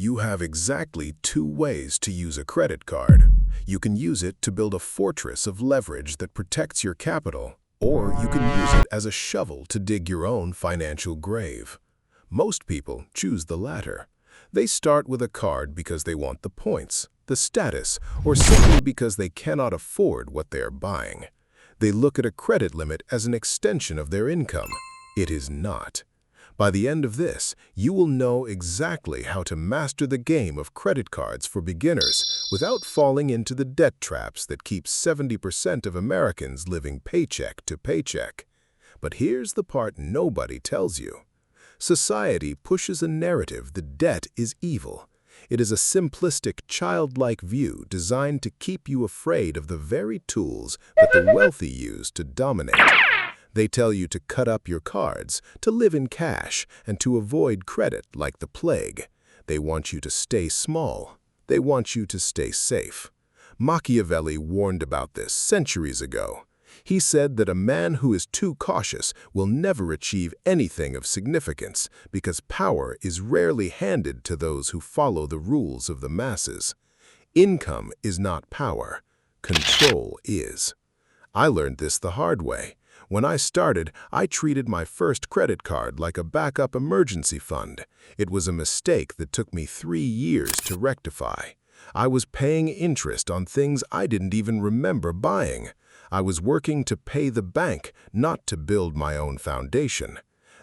You have exactly two ways to use a credit card. You can use it to build a fortress of leverage that protects your capital, or you can use it as a shovel to dig your own financial grave. Most people choose the latter. They start with a card because they want the points, the status, or simply because they cannot afford what they are buying. They look at a credit limit as an extension of their income. It is not. By the end of this, you will know exactly how to master the game of credit cards for beginners without falling into the debt traps that keep 70% of Americans living paycheck to paycheck. But here's the part nobody tells you. Society pushes a narrative that debt is evil. It is a simplistic, childlike view designed to keep you afraid of the very tools that the wealthy use to dominate. They tell you to cut up your cards, to live in cash, and to avoid credit like the plague. They want you to stay small. They want you to stay safe. Machiavelli warned about this centuries ago. He said that a man who is too cautious will never achieve anything of significance because power is rarely handed to those who follow the rules of the masses. Income is not power. Control is. I learned this the hard way. When I started, I treated my first credit card like a backup emergency fund. It was a mistake that took me 3 years to rectify. I was paying interest on things I didn't even remember buying. I was working to pay the bank, not to build my own foundation.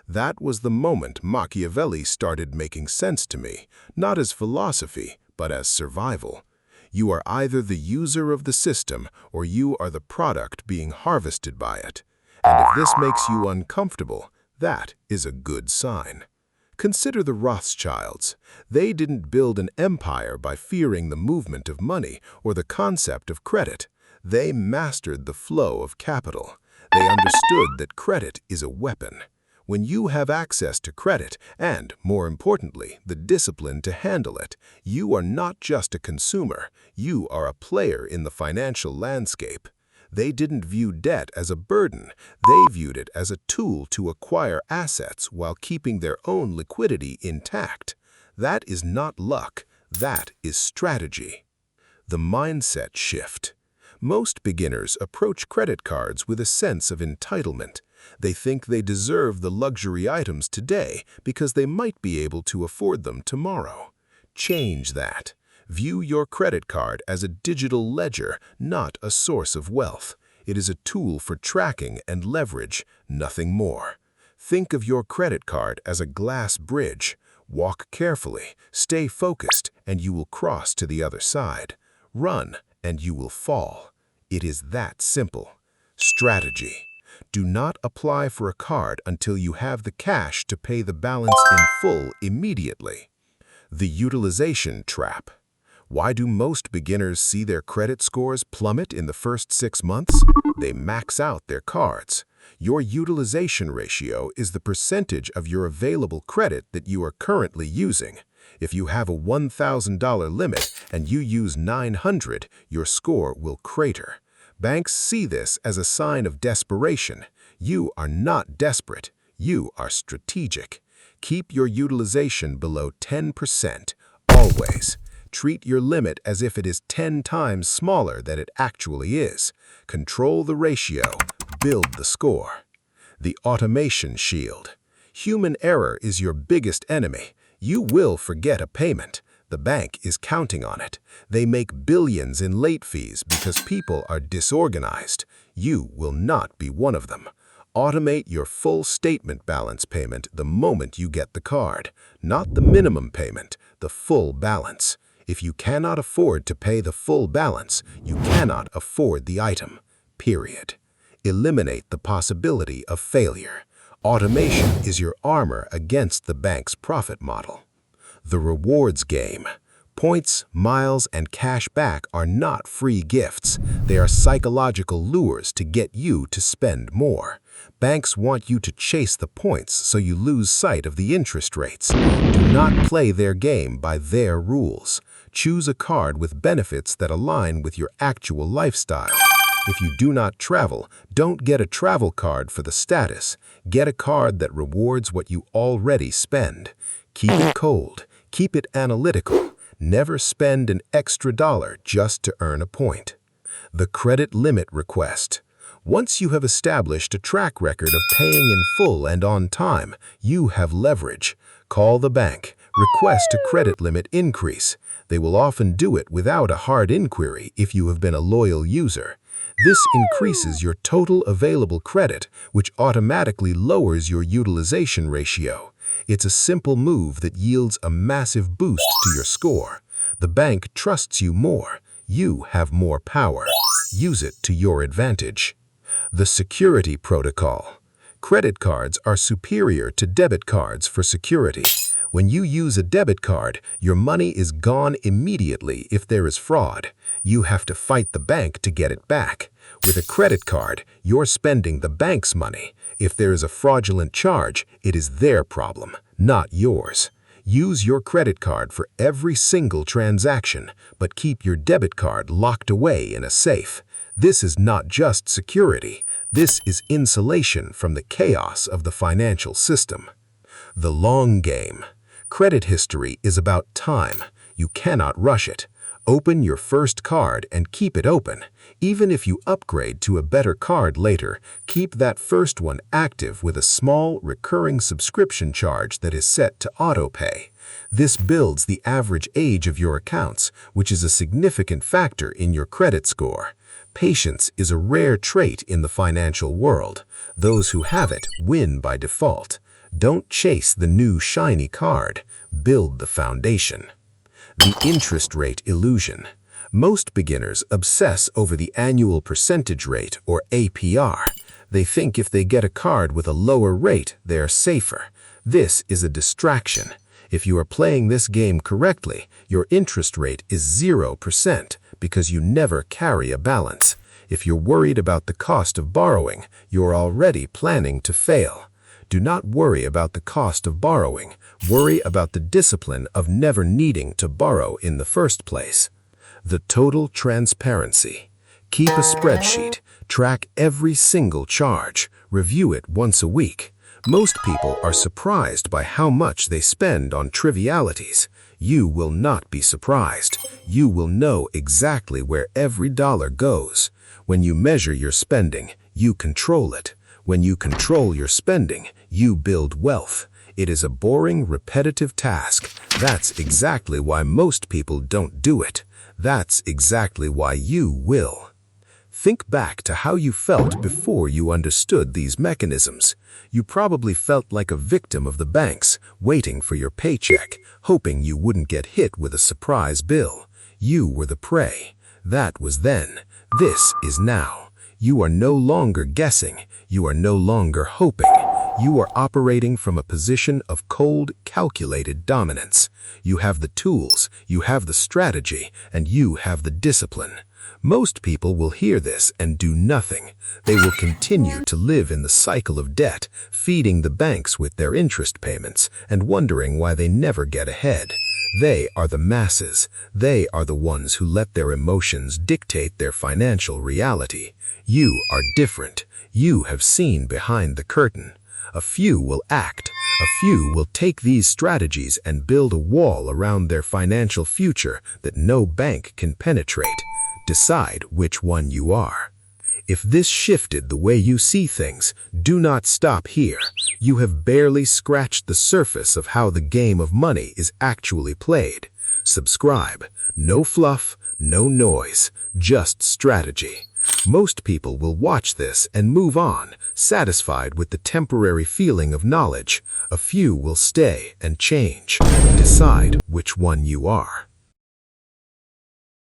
That was the moment Machiavelli started making sense to me, not as philosophy, but as survival. You are either the user of the system or you are the product being harvested by it. And if this makes you uncomfortable, that is a good sign. Consider the Rothschilds. They didn't build an empire by fearing the movement of money or the concept of credit. They mastered the flow of capital. They understood that credit is a weapon. When you have access to credit and, more importantly, the discipline to handle it, you are not just a consumer, you are a player in the financial landscape. They didn't view debt as a burden. They viewed it as a tool to acquire assets while keeping their own liquidity intact. That is not luck. That is strategy. The mindset shift. Most beginners approach credit cards with a sense of entitlement. They think they deserve the luxury items today because they might be able to afford them tomorrow. Change that. View your credit card as a digital ledger, not a source of wealth. It is a tool for tracking and leverage, nothing more. Think of your credit card as a glass bridge. Walk carefully, stay focused, and you will cross to the other side. Run, and you will fall. It is that simple. Strategy. Do not apply for a card until you have the cash to pay the balance in full immediately. The utilization trap. Why do most beginners see their credit scores plummet in the first 6 months? They max out their cards. Your utilization ratio is the percentage of your available credit that you are currently using. If you have a $1,000 limit and you use $900, your score will crater. Banks see this as a sign of desperation. You are not desperate. You are strategic. Keep your utilization below 10%, always. Treat your limit as if it is 10 times smaller than it actually is. Control the ratio. Build the score. The automation shield. Human error is your biggest enemy. You will forget a payment. The bank is counting on it. They make billions in late fees because people are disorganized. You will not be one of them. Automate your full statement balance payment the moment you get the card. Not the minimum payment, the full balance. If you cannot afford to pay the full balance, you cannot afford the item. Period. Eliminate the possibility of failure. Automation is your armor against the bank's profit model. The rewards game. Points, miles, and cash back are not free gifts. They are psychological lures to get you to spend more. Banks want you to chase the points so you lose sight of the interest rates. Do not play their game by their rules. Choose a card with benefits that align with your actual lifestyle. If you do not travel, don't get a travel card for the status. Get a card that rewards what you already spend. Keep it cold. Keep it analytical. Never spend an extra dollar just to earn a point. The credit limit request. Once you have established a track record of paying in full and on time, you have leverage. Call the bank. Request a credit limit increase. They will often do it without a hard inquiry if you have been a loyal user. This increases your total available credit, which automatically lowers your utilization ratio. It's a simple move that yields a massive boost to your score. The bank trusts you more. You have more power. Use it to your advantage. The security protocol. Credit cards are superior to debit cards for security. When you use a debit card, your money is gone immediately if there is fraud. You have to fight the bank to get it back. With a credit card, you're spending the bank's money. If there is a fraudulent charge, it is their problem, not yours. Use your credit card for every single transaction, but keep your debit card locked away in a safe. This is not just security. This is insulation from the chaos of the financial system. The long game. Credit history is about time. You cannot rush it. Open your first card and keep it open. Even if you upgrade to a better card later, keep that first one active with a small recurring subscription charge that is set to autopay. This builds the average age of your accounts, which is a significant factor in your credit score. Patience is a rare trait in the financial world. Those who have it win by default. Don't chase the new shiny card. Build the foundation. The interest rate illusion. Most beginners obsess over the annual percentage rate, or APR. They think if they get a card with a lower rate, they are safer. This is a distraction. If you are playing this game correctly, your interest rate is 0% because you never carry a balance. If you're worried about the cost of borrowing, you're already planning to fail. Do not worry about the cost of borrowing. Worry about the discipline of never needing to borrow in the first place. The total transparency. Keep a spreadsheet. Track every single charge. Review it once a week. Most people are surprised by how much they spend on trivialities. You will not be surprised. You will know exactly where every dollar goes. When you measure your spending, you control it. When you control your spending, you build wealth. It is a boring, repetitive task. That's exactly why most people don't do it. That's exactly why you will. Think back to how you felt before you understood these mechanisms. You probably felt like a victim of the banks, waiting for your paycheck, hoping you wouldn't get hit with a surprise bill. You were the prey. That was then. This is now. You are no longer guessing. You are no longer hoping. You are operating from a position of cold, calculated dominance. You have the tools, you have the strategy, and you have the discipline. Most people will hear this and do nothing. They will continue to live in the cycle of debt, feeding the banks with their interest payments and wondering why they never get ahead. They are the masses. They are the ones who let their emotions dictate their financial reality. You are different. You have seen behind the curtain. A few will act. A few will take these strategies and build a wall around their financial future that no bank can penetrate. Decide which one you are. If this shifted the way you see things, do not stop here. You have barely scratched the surface of how the game of money is actually played. Subscribe. No fluff, no noise, just strategy. Most people will watch this and move on, satisfied with the temporary feeling of knowledge. A few will stay and change. Decide which one you are.